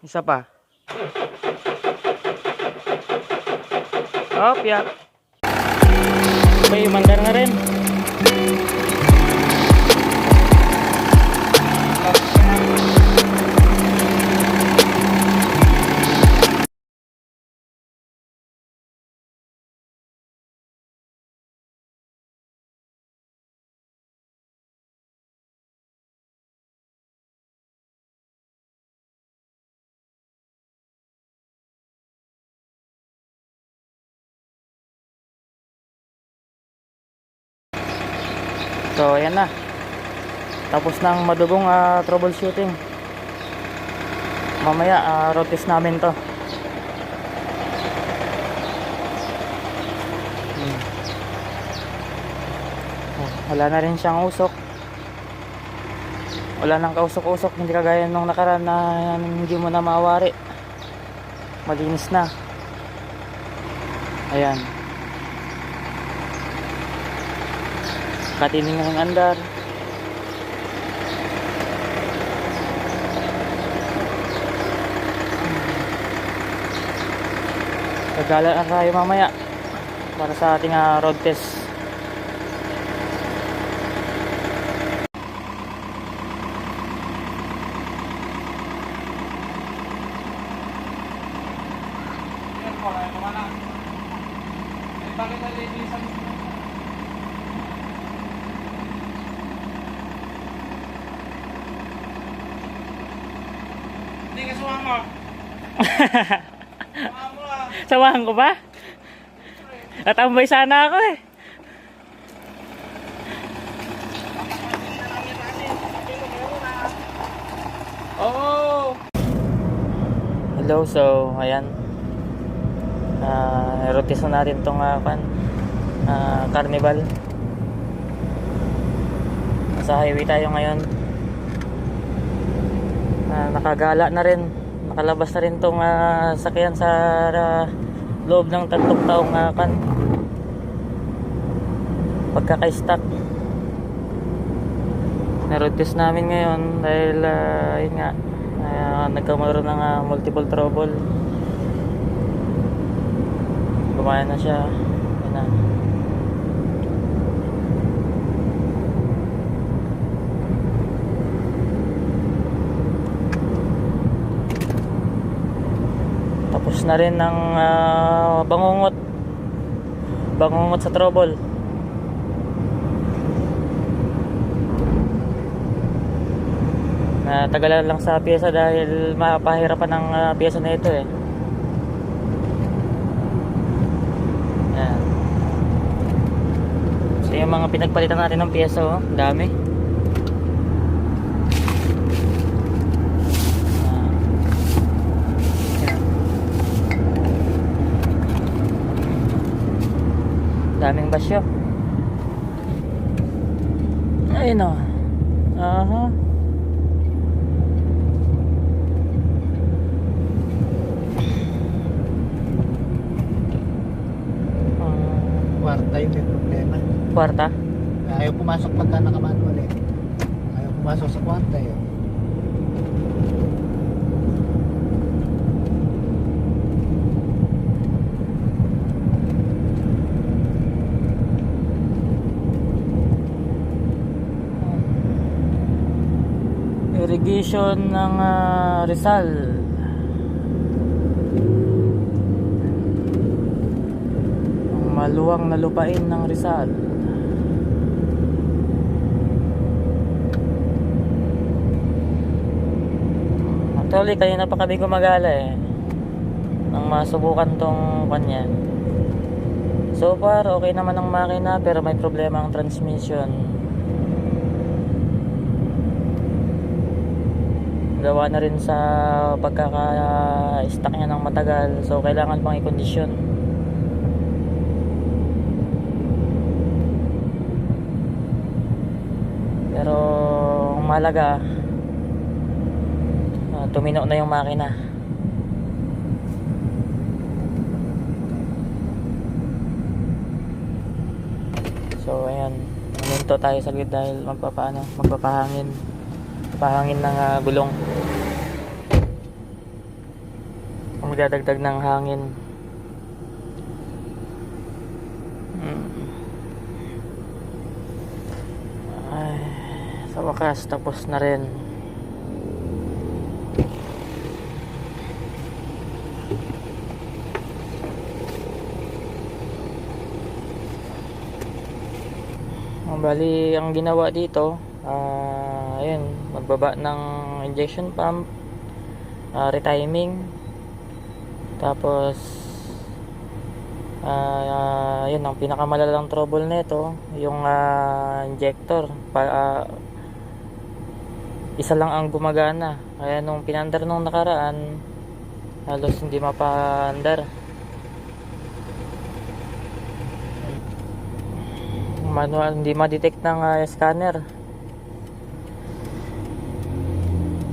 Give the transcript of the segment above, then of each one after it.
Isa pa. Hop, yak. Okay, umandar na rin. So ayan na, tapos ng madugong troubleshooting. Mamaya road test namin to. Wala na rin siyang usok, wala nang kausok-usok, hindi kagaya nung nakaraan na hindi mo na mawari. Malinis na. Ayan, katining ng andar. Gagala na tayo mamaya para sa ating road test. Hindi ka sumama. Samahan ko ba? Tatambay sana ako eh. Oh. Hello, so ayan, rotis na natin tong carnival. Nasa highway tayo ngayon. Nakagala na rin, nakalabas na rin tong sakyan sa loob ng 3 taong pagkaka-stock. Na-road test namin ngayon dahil yun nga, nagkaroon ng multiple trouble. Gumana na siya. Yun na. Tapos na rin ng bangungot sa trouble. Tagalan lang sa pyesa dahil mapahirapan ng pyesa na ito eh. Ayan. So yung mga pinagpalitan natin ng pyesa, oh, dami. Ayan. Daming basyo. Ayun oh. Aha. Kwarta yung may problema. Kwarta? Ayaw pumasok pagka nakamanual eh. Ayaw pumasok sa kwarta yun. Irrigation ng Rizal. Maluwang na lupain ng Rizal. Actually, kanina pa kami gumagala eh nang masubukan tong kanya. So far, okay naman ang makina pero may problema ang transmission. Gawa na rin sa pagkaka-stuck niya ng matagal. So kailangan pang i-condition. Pero ang mahalaga, tumino na yung makina. So ayan, huminto tayo saglit dahil magpapahangin ng gulong. magdadagdag ng hangin. Ay, sa wakas tapos na rin. Bali, ang ginawa dito, ayun, magbaba ng injection pump, retiming, tapos yun ang pinakamalalang trouble nito, yung injector. Isa lang ang gumagana, kaya nung pinandar nung nakaraan, halos hindi mapaandar. Manual, hindi ma-detect ng scanner.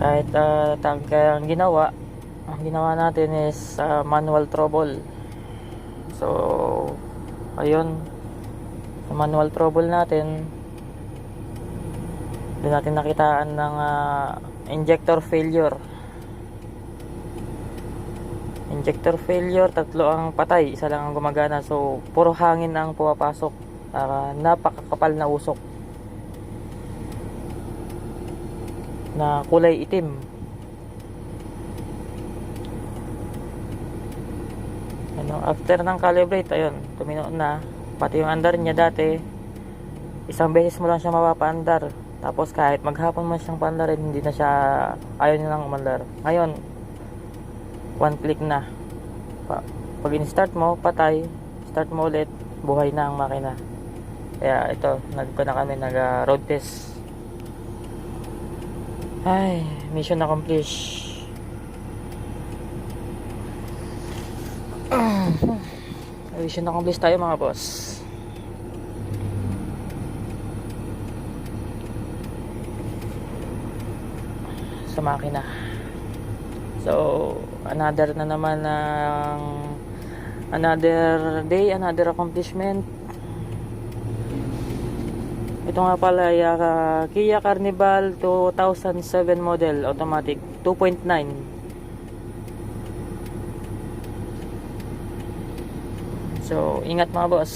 Kahit kaya ang ginawa natin is manual trouble. So ayun, sa manual trouble natin, doon natin nakitaan ng injector failure. Injector failure, 3 ang patay, isa lang ang gumagana. So puro hangin ang pumapasok. Napakakapal na usok na kulay itim. After ng calibrate, ayun, tumino na. Pati yung andar niya dati, isang beses mo lang siya mapapaandar. Tapos kahit maghapon mo siyang paandarin, hindi na siya, ayaw niya lang umandar. Ngayon, one click na. Pag in-start mo, patay. Start mo ulit, buhay na ang makina. Kaya ito, nag-road test. Ay, mission accomplished. Mission accomplished tayo mga boss. Sa makina. So, another na naman ng another day, another accomplishment. Ito nga pala ay Kia Carnival 2007 model, automatic 2.9. So, ingat mga boss.